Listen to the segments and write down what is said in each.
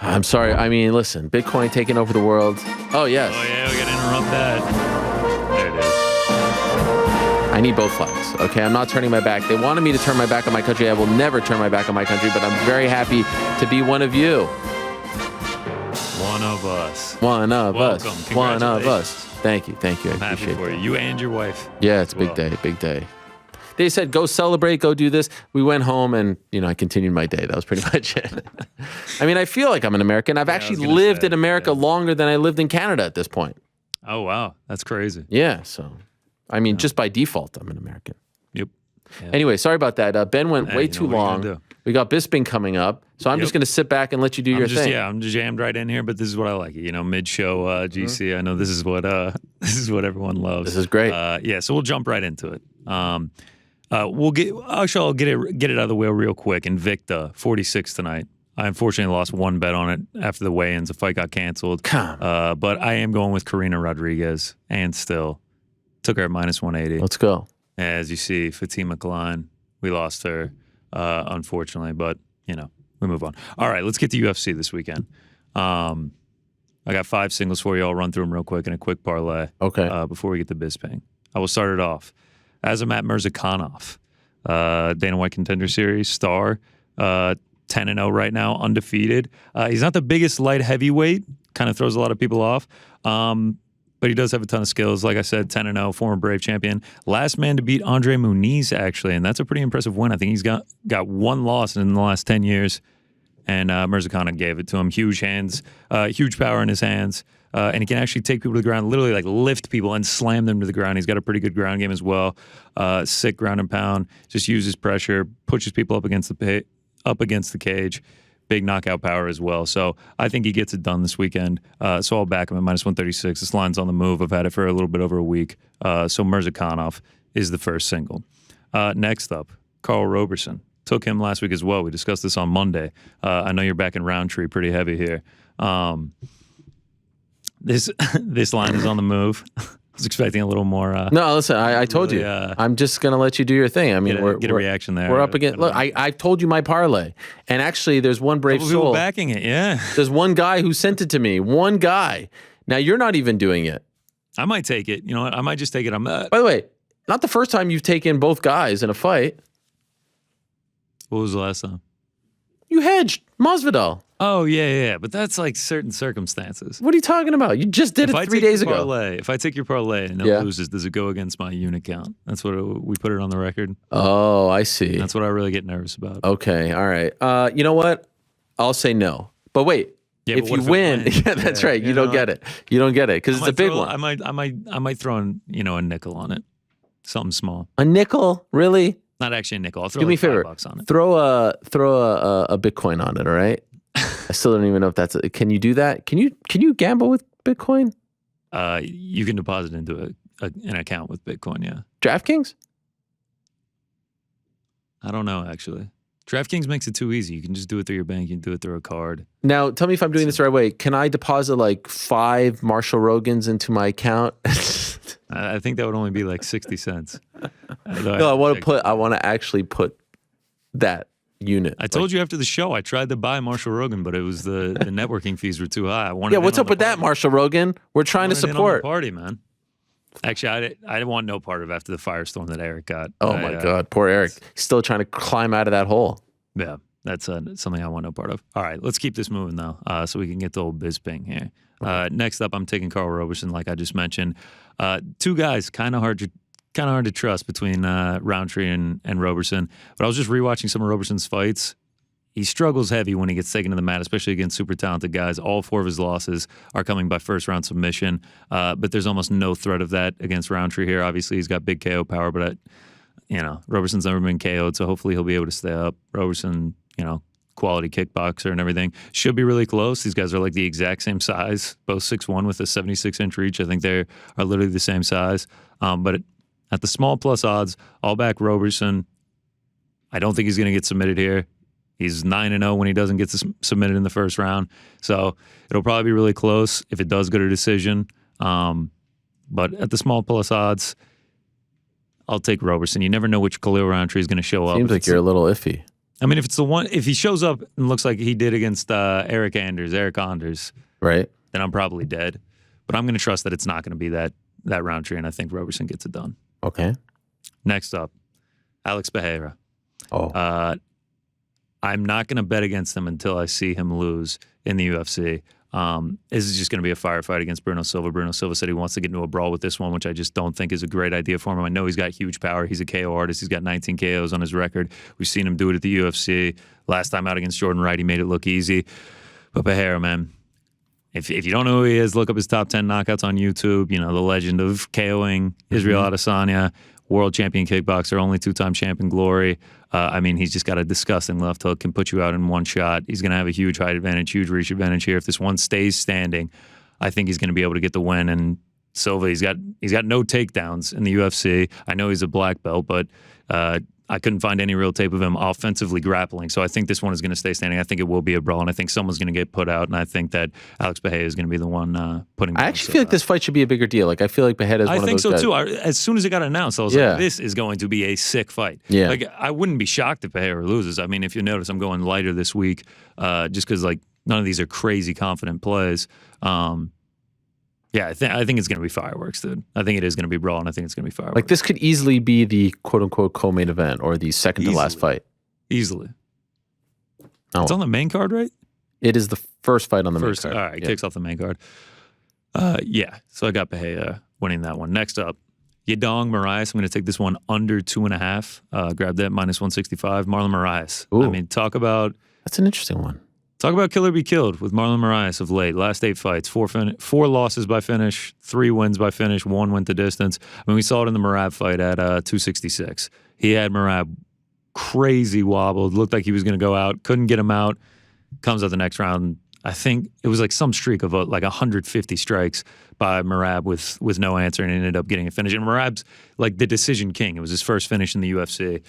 I'm sorry. I mean, listen, Bitcoin taking over the world. Oh, yes. Oh, yeah, we got to interrupt that. There it is. I need both flags, okay? I'm not turning my back. They wanted me to turn my back on my country. I will never turn my back on my country, but I'm very happy to be one of you. One of us. One of Welcome. us. One of us. Thank you. Thank you. I'm happy for you. You and your wife. Yeah, it's a big day. Big day. They said, go celebrate, go do this. We went home and, I continued my day. That was pretty much it. I mean, I feel like I'm an American. I've actually lived in America longer than I lived in Canada at this point. Oh, wow. That's crazy. Yeah. So, I mean, just by default, I'm an American. Yep. Yeah. Anyway, sorry about that. Ben went way too long. We got Bisping coming up. So I'm just going to sit back and let you do your thing. Yeah, I'm just jammed right in here, but this is what I like. Mid-show GC. I know this is what everyone loves. This is great. Yeah, so we'll jump right into it. I'll get it out of the way real quick. Invicta 46 tonight. I unfortunately lost one bet on it after the weigh-ins. The fight got canceled. But I am going with Karina Rodriguez, and still took her at -180. Let's go. As you see, Fatima Klein, we lost her, unfortunately, but we move on. All right, let's get to UFC this weekend. I got 5 singles for you. I'll run through them real quick in a quick parlay. Okay. Before we get to Bisping, I will start it off. Azamat Murzakanov, Dana White Contender Series star, 10-0 right now, undefeated. He's not the biggest light heavyweight, kind of throws a lot of people off, but he does have a ton of skills. Like I said, 10-0, former Brave champion. Last man to beat Andre Muniz, actually, and that's a pretty impressive win. I think he's got one loss in the last 10 years, and Murzakanov gave it to him. Huge hands, huge power in his hands. And he can actually take people to the ground, literally like lift people and slam them to the ground. He's got a pretty good ground game as well. Sick ground and pound. Just uses pressure, pushes people up against the cage. Big knockout power as well. So I think he gets it done this weekend. So I'll back him at -136. This line's on the move. I've had it for a little bit over a week. So Murzakanov is the first single. Next up, Carl Roberson. Took him last week as well. We discussed this on Monday. I know you're back in Rountree pretty heavy here. This line is on the move. I was expecting a little more. No, listen, I told you. I'm just going to let you do your thing. I mean, get a reaction there. We're up against. Look, I told you my parlay. And actually, there's one brave soul. Backing it, yeah. There's one guy who sent it to me. One guy. Now, you're not even doing it. I might take it. You know what? I might just take it. By the way, not the first time you've taken both guys in a fight. What was the last time? You hedged Masvidal. Oh, yeah. But that's like certain circumstances. What are you talking about? You just did it 3 days ago. If I take your parlay and it loses, does it go against my unit count? That's what we put it on the record. Oh, I see. That's what I really get nervous about. Okay, all right. You know what? I'll say no. But wait. Yeah, if you win, that's right. You don't get it. You don't get it because it's a big one. I might throw in, a nickel on it. Something small. A nickel? Really? Not actually a nickel. I'll throw Do me a favor. $5 on it. Throw a Bitcoin on it, all right? I still don't even know if that's can you do that? Can you gamble with Bitcoin? You can deposit into an account with Bitcoin, yeah. DraftKings? I don't know, actually. DraftKings makes it too easy. You can just do it through your bank. You can do it through a card. Now, tell me if I'm doing this the right way. Can I deposit like 5 Marshall Rogans into my account? I think that would only be like 60 cents. No, I want to actually put that unit. I told you after the show, I tried to buy Marshall Rogan, but it was the networking fees were too high. What's up with that, Marshall Rogan? We're trying to support. Party, man. Actually, I didn't want no part of after the firestorm that Eric got. Oh my God, poor Eric. He's still trying to climb out of that hole. Yeah, that's something I want no part of. All right, let's keep this moving though, so we can get to old Bisping here. Okay. Next up, I'm taking Carl Roberson, like I just mentioned. 2 guys, kind of hard to trust between Rountree and Roberson. But I was just rewatching some of Roberson's fights. He struggles heavy when he gets taken to the mat, especially against super talented guys. All 4 of his losses are coming by first-round submission, but there's almost no threat of that against Rountree here. Obviously, he's got big KO power, but Roberson's never been KO'd, so hopefully he'll be able to stay up. Roberson, quality kickboxer and everything. Should be really close. These guys are like the exact same size, both 6'1" with a 76-inch reach. I think they are literally the same size. But at the small plus odds, I'll back Roberson. I don't think he's going to get submitted here. He's 9-0 when he doesn't get submitted in the first round. So it'll probably be really close if it does go to decision. But at the small plus odds, I'll take Roberson. You never know which Khalil Rountree is going to show up. Seems like you're a little iffy. I mean, if he shows up and looks like he did against Eric Anders, right? then I'm probably dead. But I'm going to trust that it's not going to be that Rountree, and I think Roberson gets it done. Okay. Next up, Alex Pereira. Oh. I'm not going to bet against him until I see him lose in the UFC. This is just going to be a firefight against Bruno Silva. Bruno Silva said he wants to get into a brawl with this one, which I just don't think is a great idea for him. I know he's got huge power. He's a KO artist. He's got 19 KOs on his record. We've seen him do it at the UFC. Last time out against Jordan Wright, he made it look easy. But Pereira, man, if you don't know who he is, look up his top 10 knockouts on YouTube. You know, the legend of KOing Israel Adesanya, world champion kickboxer, only 2-time champion glory. I mean, he's just got a disgusting left hook, can put you out in one shot. He's going to have a huge height advantage, huge reach advantage here. If this one stays standing, I think he's going to be able to get the win. And Silva, he's got no takedowns in the UFC. I know he's a black belt, but I couldn't find any real tape of him offensively grappling. So I think this one is going to stay standing. I think it will be a brawl, and I think someone's going to get put out, and I think that Alex Pereira is going to be the one putting. I actually feel like this fight should be a bigger deal. Like, I feel like Pereira is one of those guys. I think so, too. As soon as it got announced, I was like, this is going to be a sick fight. Yeah. Like, I wouldn't be shocked if Pereira loses. I mean, if you notice, I'm going lighter this week just because, like, none of these are crazy confident plays. Yeah, I think it's going to be fireworks, dude. I think it is going to be brawl, and I think it's going to be fireworks. Like, this could easily be the quote-unquote co-main event or the second to last fight. Easily. Oh. It's on the main card, right? It is the first fight on the main card. All right, kicks off the main card. Yeah, so I got Pereira winning that one. Next up, Yadong Moraes. I'm going to take this one under 2.5. Grab that, minus 165. Marlon Moraes. Ooh. I mean, talk about... That's an interesting one. Talk about kill or be killed with Marlon Moraes of late. Last 8 fights, 4 losses by finish, 3 wins by finish, 1 went the distance. I mean, we saw it in the Merab fight at 266. He had Merab crazy wobbled, looked like he was going to go out, couldn't get him out, comes out the next round. I think it was like some streak of like 150 strikes by Merab with no answer, and ended up getting a finish. And Merab's like the decision king. It was his first finish in the UFC.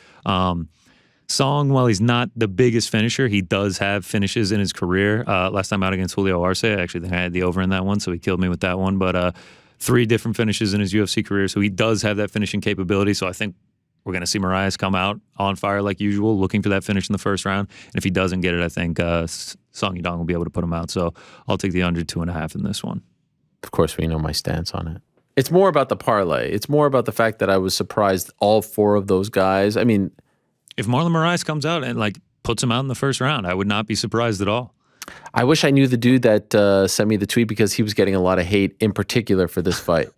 Song, while he's not the biggest finisher, he does have finishes in his career. Last time out against Julio Arce, I actually think I had the over in that one, so he killed me with that one. But 3 different finishes in his UFC career, so he does have that finishing capability. So I think we're going to see Moraes come out on fire like usual, looking for that finish in the first round. And if he doesn't get it, I think Song Yadong will be able to put him out. So I'll take the under 2.5 in this one. Of course, we know my stance on it. It's more about the parlay. It's more about the fact that I was surprised all 4 of those guys. I mean... If Marlon Moraes comes out and like puts him out in the first round, I would not be surprised at all. I wish I knew the dude that sent me the tweet, because he was getting a lot of hate in particular for this fight.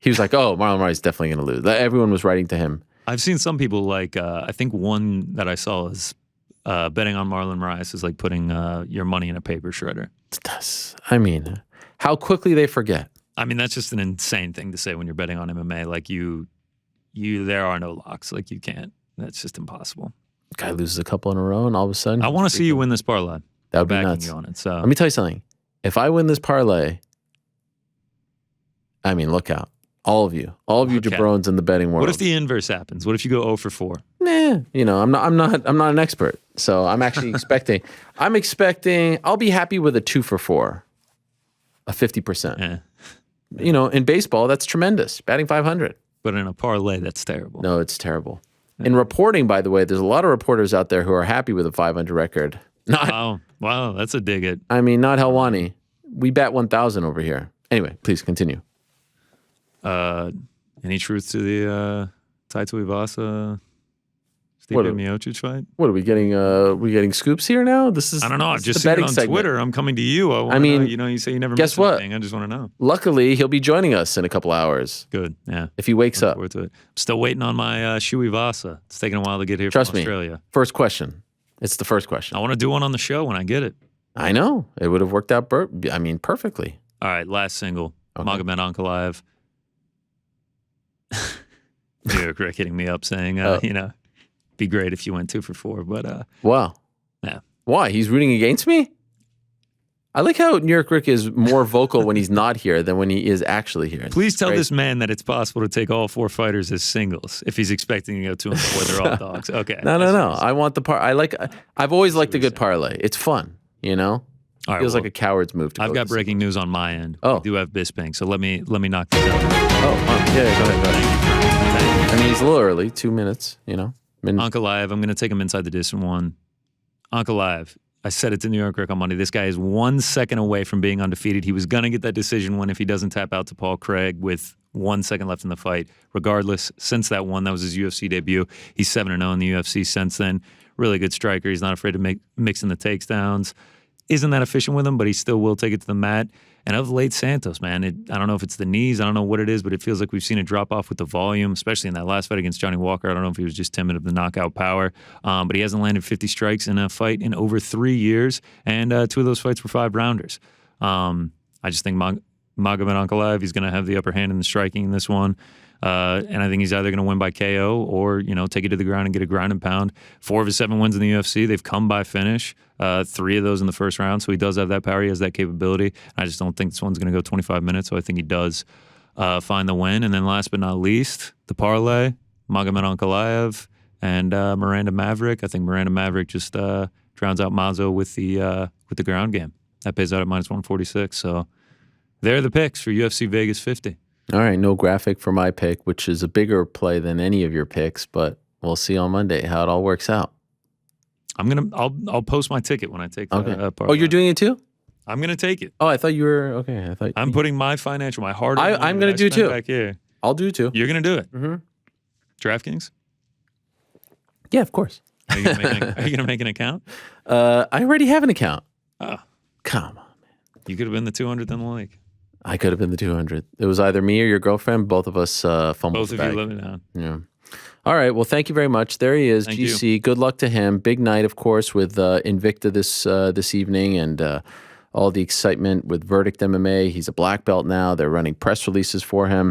He was like, "Oh, Marlon Moraes is definitely going to lose." Everyone was writing to him. I've seen some people like I think one that I saw is betting on Marlon Moraes is like putting your money in a paper shredder. I mean, how quickly they forget. I mean, that's just an insane thing to say when you're betting on MMA. Like there are no locks. Like you can't. That's just impossible. Guy loses a couple in a row, and all of a sudden... I want to see you win this parlay. That would be nuts. You on it, so. Let me tell you something. If I win this parlay, I mean, look out. All of you jabrones in the betting world. What if the inverse happens? What if you go 0 for 4? Nah, you know, I'm not an expert. So I'm actually expecting. I'll be happy with a 2 for 4, a 50%. Yeah. You know, in baseball, that's tremendous. Batting 500. But in a parlay, that's terrible. No, it's terrible. In reporting, by the way, there's a lot of reporters out there who are happy with a 500 record. Wow, that's a dig it. I mean, not Helwani. We bat 1,000 over here. Anyway, please continue. Any truth to the Taito Ivasa Stipe Miocic fight? What are we getting? We getting scoops here now? This is I don't know. I've just seen seen it on segment. Twitter. I'm coming to you. I mean, you say you never guess miss what? anything. I just want to know. Luckily, he'll be joining us in a couple hours. Good. Yeah. If he wakes up. To it. I'm still waiting on my Shu Ivasa. It's taking a while to get here Trust from Australia. Me. First question. It's the first question. I want to do one on the show when I get it. I know. It would have worked out perfectly. All right, last single. Okay. Magomed Ankalaev. New York Rick hitting me up saying, be great if you went 2 for 4, but wow. Yeah. Why? He's rooting against me? I like how New York Rick is more vocal when he's not here than when he is actually here. Please tell this man that it's possible to take all 4 fighters as singles if he's expecting to go 2 and 4. They're all dogs. Okay. No. I want the I've always liked a good parlay. It's fun, you know? All right, feels like a coward's move. I've got breaking news on my end. Oh. We do have Bisping, so let me knock this out. Yeah, go ahead. I mean, he's a little early, 2 minutes, you know. Ankalaev, I'm going to take him inside the distance one. Ankalaev. I said it to New York Rick on Monday. This guy is 1 second away from being undefeated. He was going to get that decision win if he doesn't tap out to Paul Craig with 1 second left in the fight. Regardless, since that one, that was his UFC debut. He's 7-0 in the UFC since then. Really good striker. He's not afraid to mix in the takedowns. Isn't that efficient with him, but he still will take it to the mat. And of late, Santos, man, I don't know if it's the knees. I don't know what it is, but it feels like we've seen a drop off with the volume, especially in that last fight against Johnny Walker. I don't know if he was just timid of the knockout power, but he hasn't landed 50 strikes in a fight in over 3 years, and 2 of those fights were 5-rounders. I just think Magomed Ankalaev, he's going to have the upper hand in the striking in this one. And I think he's either going to win by KO or, take it to the ground and get a ground and pound. 4 of his 7 wins in the UFC, they've come by finish. 3 of those in the first round, so he does have that power. He has that capability. I just don't think this one's going to go 25 minutes, so I think he does find the win. And then last but not least, the parlay, Magomed Ankalaev and Miranda Maverick. I think Miranda Maverick just drowns out Mazo with the ground game. That pays out at -146. So there are the picks for UFC Vegas 50. All right, no graphic for my pick, which is a bigger play than any of your picks, but we'll see on Monday how it all works out. I'll post my ticket when I take the Okay. part. Oh, you're doing it too? I'm gonna take it. Oh, I thought you were okay. I'm putting my hard. I'm gonna do too. Back here. I'll do too. You're gonna do it. Mm-hmm. DraftKings? Yeah, of course. Are you gonna make an account? I already have an account. Oh, come on, man. You could have been the 200th in the league. I could have been the 200. It was either me or your girlfriend. Both of us fumbled. Both the of bag. you let me down. Yeah. All right. Well, thank you very much. There he is, Thank GC. you. Good luck to him. Big night, of course, with Invicta this evening, and all the excitement with Verdict MMA. He's a black belt now. They're running press releases for him.